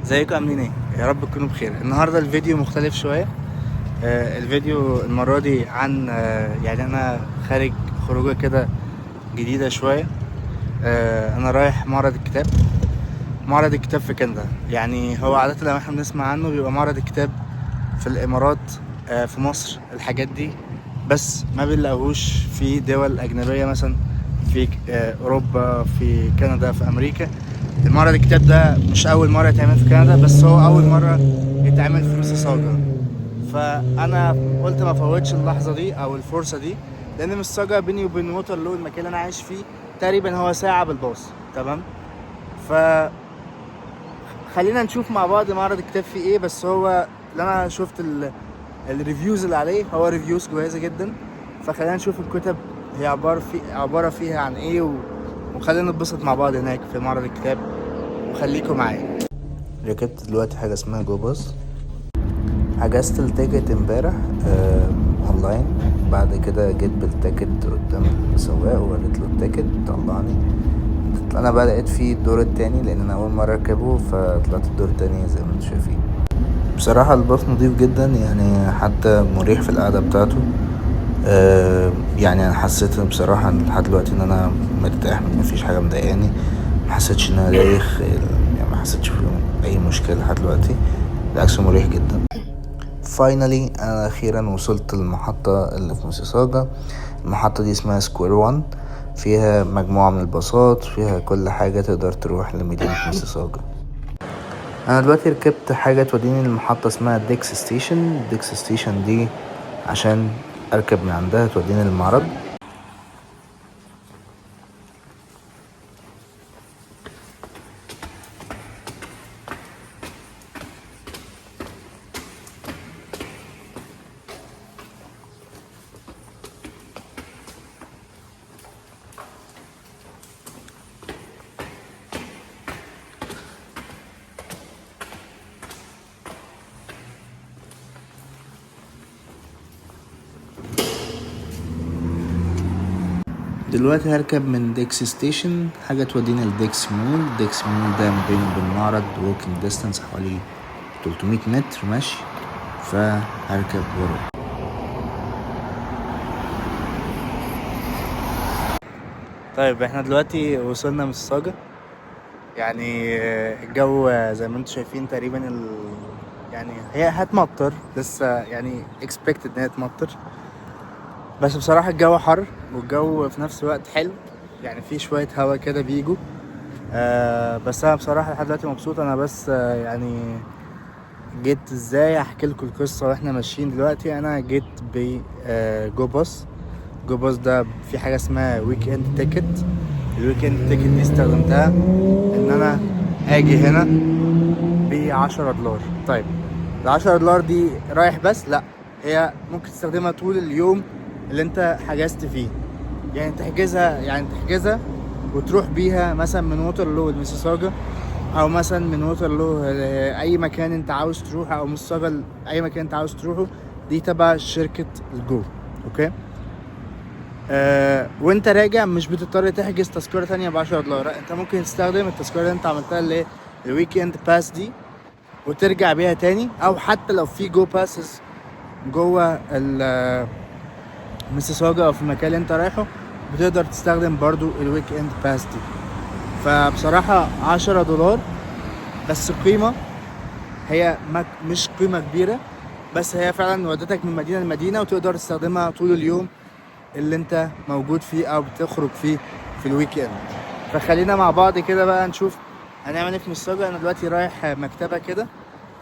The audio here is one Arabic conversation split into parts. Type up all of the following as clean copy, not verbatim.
ازيكم عاملين ايه؟ يا رب تكونوا بخير. النهارده الفيديو مختلف شويه. الفيديو المره دي عن يعني انا خارج خروجه كده جديده شويه. انا رايح معرض الكتاب في كندا. يعني هو عاده لما احنا بنسمع عنه بيبقى معرض الكتاب في الامارات، في مصر الحاجات دي، بس ما بنلاقوهوش في دول اجنبيه، مثلا في اوروبا، في كندا، في امريكا. المعرض الكتاب ده مش اول مره يتعمل في كندا، بس هو اول مره يتعمل في ميسيساجا. فانا قلت ما فوتش اللحظه دي او الفرصه دي، لان ميسيساجا بيني وبين ووترلو المكان اللي انا عايش فيه تقريبا هو ساعه بالباص. تمام. فخلينا نشوف مع بعض معرض الكتاب فيه ايه. بس هو اللي انا شفت الريفيوز اللي عليه هو ريفيوز كويسه جدا. فخلينا نشوف الكتب هي عباره فيها عن ايه وخلينا نتبسط مع بعض هناك في معرض الكتاب، وخليكم معايا. ركبت دلوقتي حاجه اسمها جو باص. حجزت التيكت امبارح اونلاين. بعد كده جيت بالتيكت قدام السواق ووريت له التيكت، طلعني. انا بقى لقيت فيه الدور التاني لان انا اول مره اركبه، فطلعت الدور التاني زي ما انتم شايفين. بصراحه الباص نضيف جدا، يعني حتى مريح في القعده بتاعته. يعني انا حسيت بصراحه لحد دلوقتي ان انا مرتاح، مفيش حاجه مضايقاني، ما حسيتش ان انا دايخ، يعني ما حسيتش في اي مشكله لحد دلوقتي، بالعكس مريح جدا. فاينالي انا اخيرا وصلت المحطه اللي في ميسيساجا. المحطه دي اسمها سكوير وان، فيها مجموعه من الباصات، فيها كل حاجه تقدر تروح لمدينه ميسيساجا. انا دلوقتي ركبت حاجه توديني لمحطه اسمها ديكس ستيشن دي عشان اركب من عندها توديني للمعرض. دلوقتي هركب من ديكس ستيشن حاجة توديني لديكس مول. ديكس مول ده ما بينه وبين المعرض ووكينج ديستانس حوالي 300 متر مشي، فهركب ورا. طيب احنا دلوقتي وصلنا ميسيساجا. يعني الجو زي ما انتم شايفين تقريبا يعني هي هتمطر لسه، يعني expected ان هي تمطر، بس بصراحة الجو حر والجو في نفس الوقت حلو، يعني في شوية هوا كده بيجوا. بس انا بصراحة لحد دلوقتي مبسوط. انا بس يعني جيت ازاي احكي لكم القصة واحنا ماشيين دلوقتي. انا جيت بجو باص. جو باص ده في حاجة اسمها ويك اند تيكت. الويك اند تيكت دي استخدمتها ان انا اجي هنا ب10 دولار. طيب ال10 دولار دي رايح بس؟ لا، هي ممكن تستخدمها طول اليوم اللي انت حجزت فيه. يعني تحجزها وتروح بيها مثلا من ووترلو لميسيساجا، او مثلا من ووترلو اي مكان انت عاوز تروح، او ميسيساجا اي مكان انت عاوز تروحه. دي تبع شركة الجو. اوكي. وانت راجع مش بتضطر تحجز تذكرة تانية ب10 دولار. لا، انت ممكن تستخدم التذكرة اللي انت عملتها اللي هي الويك اند باس دي وترجع بيها تاني، او حتى لو في جو باسز جوه ميسيساجا او في المكان اللي انت رايحه بتقدر تستخدم برضو الويك اند باس دي. فبصراحة 10 دولار بس قيمة. هي مش قيمة كبيرة، بس هي فعلا ودتك من مدينة لمدينة وتقدر تستخدمها طول اليوم اللي انت موجود فيه او بتخرج فيه في الويك اند. فخلينا مع بعض كده بقى نشوف هنعمل ايه في ميسيساجا. انا دلوقتي رايح مكتبة كده،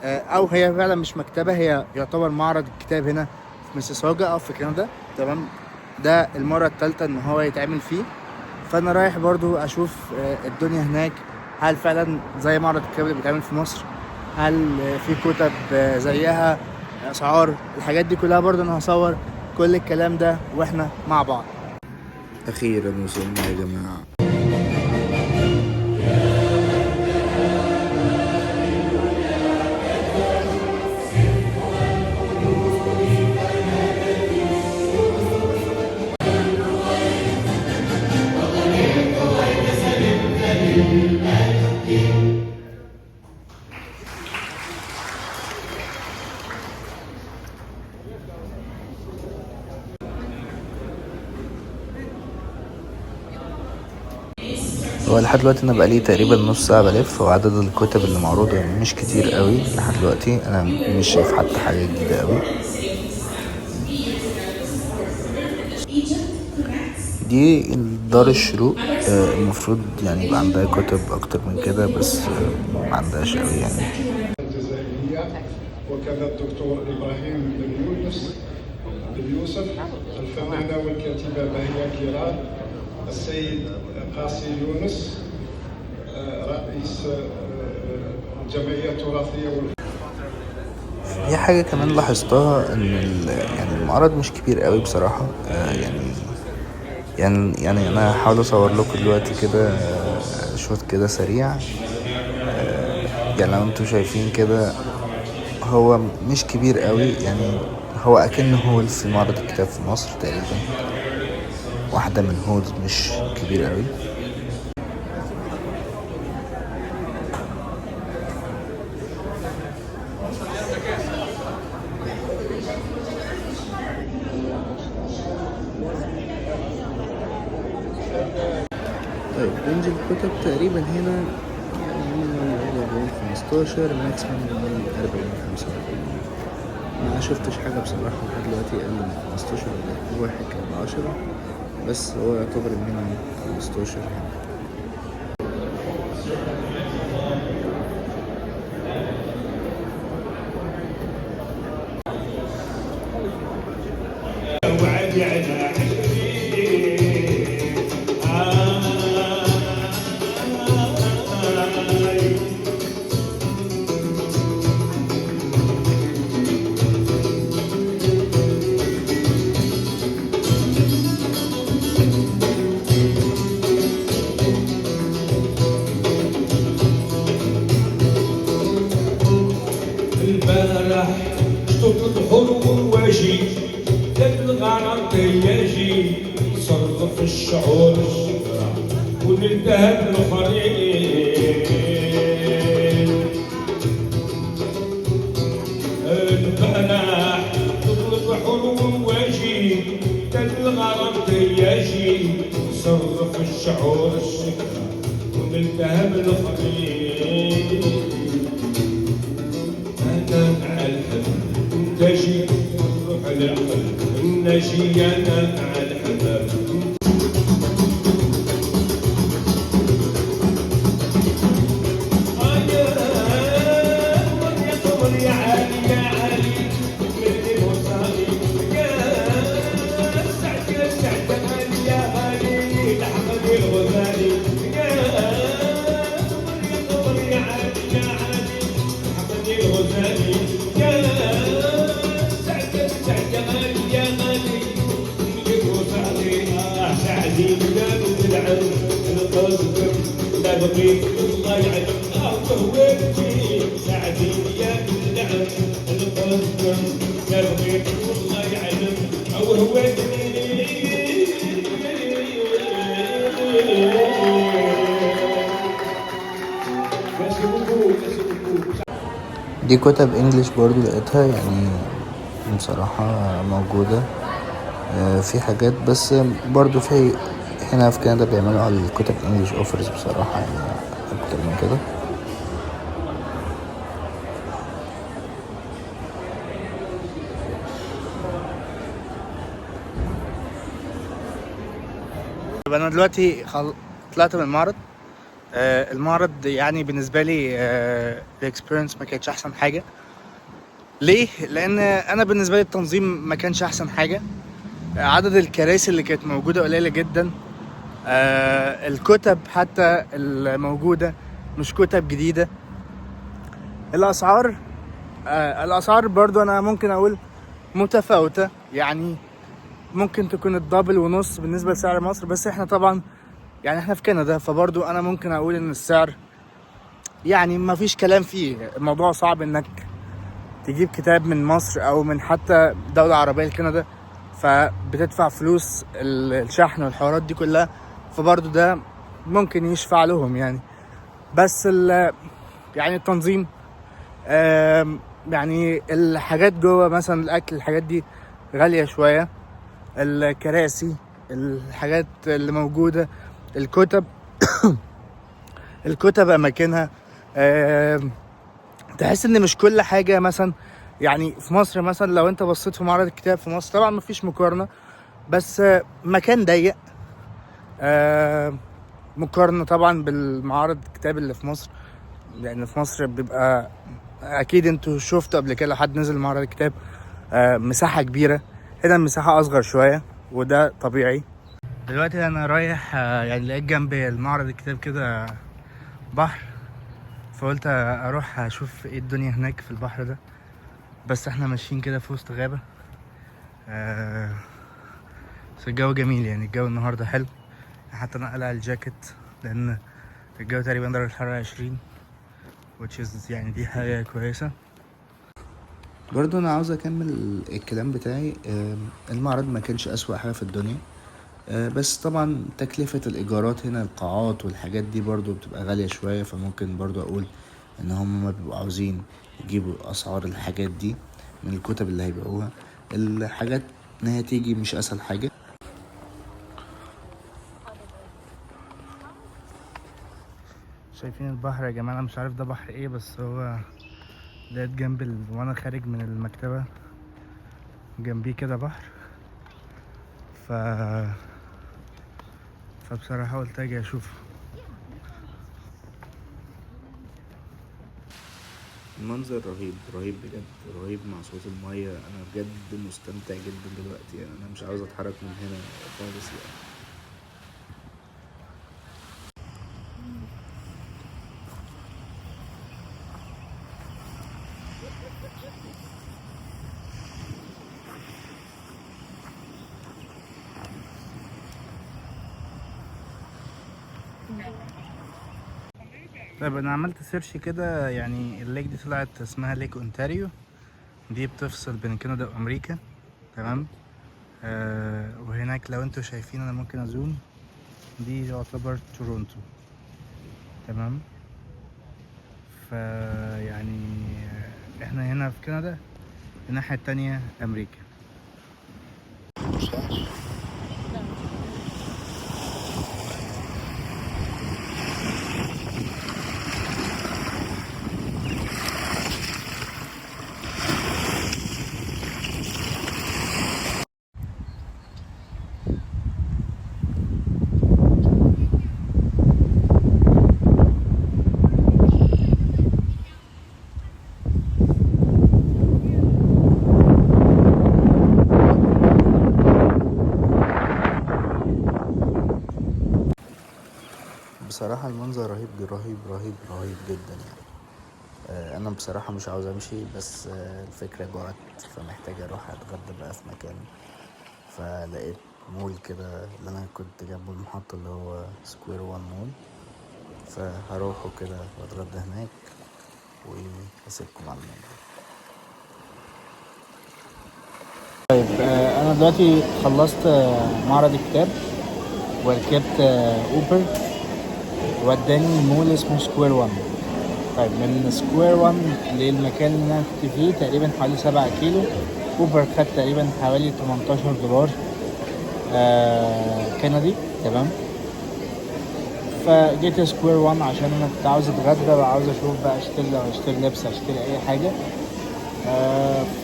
او هي فعلا مش مكتبة، هي يعتبر معرض الكتاب هنا في ميسيساجا او في كندا. تمام. ده المرة الثالثة ان هو يتعمل فيه، فانا رايح برضو اشوف الدنيا هناك. هل فعلا زي معرض الكتاب اللي بيتعمل في مصر؟ هل في كتب زيها؟ اسعار الحاجات دي كلها برضو انا هصور كل الكلام ده واحنا مع بعض. اخيرا وصلنا يا جماعة. هو لحد دلوقتي انا بقالي تقريبا نص ساعه بلف، وعدد الكتب اللي معروضه مش كتير قوي لحد دلوقتي. انا مش شايف حتى حاجه جديده قوي. دي دار الشروق. المفروض يعني يبقى عندها كتب اكتر من كده، بس ما عندهاش قوي يعني. الجزائرية، وكذا الدكتور إبراهيم بن يوسف، الفنانة والكاتبة بهية كيران، السيد قاسي يونس، رئيس الجمعية التراثية. في حاجة كمان لاحظتها ان يعني المعرض مش كبير قوي بصراحة. يعني انا هحاول اصور لكم دلوقتي كده شوت كده سريع. يعني لو انتوا شايفين كده هو مش كبير قوي، يعني هو اكنه هول في معرض الكتاب في مصر تقريبا، واحدة من هولز مش كبير قوي. طيب رينج الكتب تقريبا هنا يعني من 15 ماكسيمم من 40-45. ما شفتش حاجة بصراحة لحد دلوقتي أقل من 15، ولا واحد كان 10، بس هو يعتبر المينيمم 15 هنا. البارح شطوط الحلو واجي ذاك الغرام يجي صرف الشعور الشكرا ونلتهب الاخرين. البارح شطوط الحلو واجي ذاك الغرام يجي صرف الشعور الشكرا ونلتهب الاخرين. مع الحباب نجي نروح العقل نجي انا مع الحباب. يا علي يا علي مثل وصالي يا سعد يا سعد يا غالي لحظة الغزالي يا قمر يا علي يا علي لحظة الغزالي يا سعد يا سعد يا غالي يا غالي مثل وصالي سعدي يا بالعن القصد لا بقيت الله يعلم وهويتي سعدي يا بالعن القصد لا بقيت والله يعلم وهويتي. دي كتب انجليش برضو لقيتها يعني بصراحة موجودة في حاجات، بس برضو في هنا في كندا بيعملوا على الكتب انجليش اوفرز بصراحة، يعني اكتر من كده. انا دلوقتي طلعت من المعرض. المعرض يعني بالنسبه لي الاكسبيرينس ما كانتش احسن حاجه. ليه؟ لان انا بالنسبه لي التنظيم ما كانش احسن حاجه. عدد الكراسي اللي كانت موجوده قليله جدا. الكتب حتى الموجوده مش كتب جديده. الاسعار برضو انا ممكن اقول متفاوته، يعني ممكن تكون الدبل ونص بالنسبه لسعر مصر، بس احنا طبعا يعني احنا في كندا، فبرضو انا ممكن اقول ان السعر يعني ما فيش كلام فيه. الموضوع صعب انك تجيب كتاب من مصر او من حتى دولة عربية لكندا، فبتدفع فلوس الشحن والحوارات دي كلها، فبرضو ده ممكن يشفع لهم يعني. بس يعني التنظيم، يعني الحاجات جوه مثلا الاكل، الحاجات دي غالية شوية. الكراسي، الحاجات اللي موجودة، الكتب الكتب اماكنها. تحس ان مش كل حاجه مثلا يعني في مصر، مثلا لو انت بصيت في معرض الكتاب في مصر طبعا مفيش مقارنه، بس مكان ضيق مقارنه طبعا بالمعارض الكتاب اللي في مصر، لان في مصر بيبقى اكيد انتوا شفتوا قبل كده حد نزل معرض الكتاب مساحه كبيره. هنا المساحه اصغر شويه وده طبيعي. دلوقتي انا رايح يعني لقيت جنب المعرض الكتاب كده بحر، فقلت اروح اشوف ايه الدنيا هناك في البحر ده. بس احنا ماشيين كده في وسط غابة. بس الجو جميل، يعني الجو النهاردة حلو، حتى انا قلع الجاكيت لان الجو تقريبا درجة الحرارة 20 which is يعني دي حاجة كويسة. برضو انا عاوز اكمل الكلام بتاعي. المعرض ما كانش اسوأ حاجة في الدنيا، بس طبعا تكلفة الايجارات هنا، القاعات والحاجات دي برضو بتبقى غالية شوية، فممكن برضو اقول ان هم ما بيبقوا عاوزين يجيبوا اسعار الحاجات دي من الكتب اللي هيبيعوها. الحاجات انها تيجي مش اسهل حاجة. شايفين البحر يا جماعة؟ انا مش عارف ده بحر ايه، بس هو لقيت جنب وانا خارج من المكتبة جنبيه كده بحر، فبصراحة قلت اجي اشوفه. المنظر رهيب رهيب بجد، رهيب مع صوت المية. انا بجد مستمتع جدا دلوقتي، يعني انا مش عاوز اتحرك من هنا خالص يعني. طيب انا عملت سيرش كده، يعني الليك دي طلعت اسمها ليك اونتاريو، دي بتفصل بين كندا وامريكا، تمام. وهناك لو انتوا شايفين انا ممكن ازوم، دي يعتبر تورونتو، تمام. يعني احنا هنا في كندا، الناحية التانية امريكا. بصراحة المنظر رهيب رهيب رهيب رهيب جدا يعني. انا بصراحة مش عاوز امشي، بس الفكرة جوعت، فمحتاج اروح اتغدى بقى في مكان. فلقيت مول كده اللي انا كنت جنبه المحطة اللي هو سكوير وان مول، فهروحه كده واتغدى هناك وهسيبكم على المول. طيب انا دلوقتي خلصت معرض الكتاب وركبت اوبر وداني مول اسمه سكوير وان. طيب من سكوير وان للمكان اللي انا كنت فيه تقريبا حوالي 7 كيلو. اوبر خد تقريبا حوالي $18 كندي، تمام. فجيت سكوير وان عشان انا كنت عاوز اتغدى وعاوز اشوف بقى اشتري لبس، اشتري اي حاجه.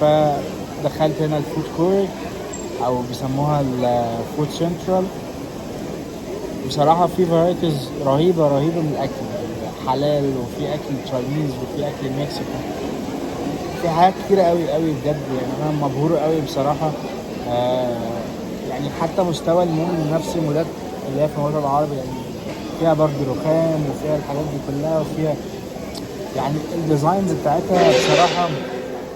فدخلت هنا الفود كورت او بيسموها الفود سنترال. بصراحه في فرايتيز رهيبه رهيبه من الاكل، حلال وفي اكل تشاينيز وفي اكل مكسيكو، في حاجات كتيرة قوي قوي بجد. يعني انا مبهور قوي بصراحه. يعني حتى مستوى المول نفس المولات اللي هي في الوطن العربي، يعني فيها برضه رخام وفيها الحاجات دي كلها، وفيها يعني الديزاينز بتاعتها بصراحه.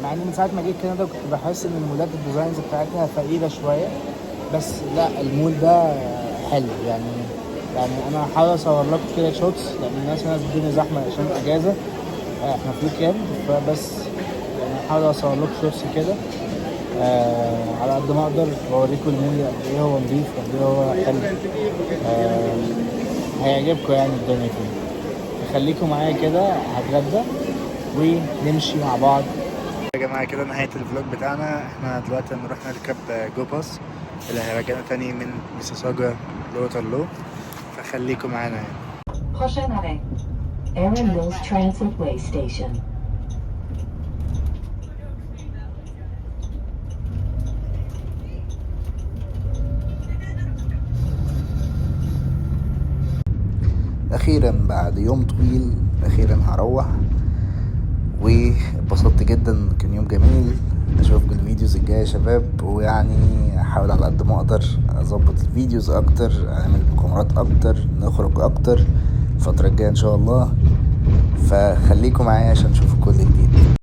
مع ان من ساعه ما جيت كندا كنت بحس ان المولات الديزاينز بتاعتها فقيره شويه، بس لا المول ده حلو يعني. انا هحاول اصور لكم كده شوتس، لان الناس هنا الدنيا زحمه عشان اجازه، احنا في ويك اند، فبس يعني هحاول اصور لكم شوتس كده على قد ما اقدر واوريكم المول قد ايه هو نضيف وقد ايه هو حلو. هيعجبكم يعني الدنيا فيه. خليكم معايا كده، هتغدى ونمشي مع بعض. يا جماعة كده نهاية الفلوج بتاعنا. احنا دلوقتي هنروح نركب جو باص اللي هيرجعنا تاني من ميسيساجا لوترلو، فخليكم معانا يعني. Prochain arrêt, Aaron Mills Transitway Station. اخيرا بعد يوم طويل اخيرا هروح، واتبسطت جدا، كان يوم جميل. اشوفكم الفيديوز الجايه يا شباب، ويعني احاول على قد ما اقدر اظبط الفيديوز اكتر، اعمل مغامرات اكتر، نخرج اكتر الفتره الجايه ان شاء الله. فخليكم معايا عشان تشوفوا كل جديد.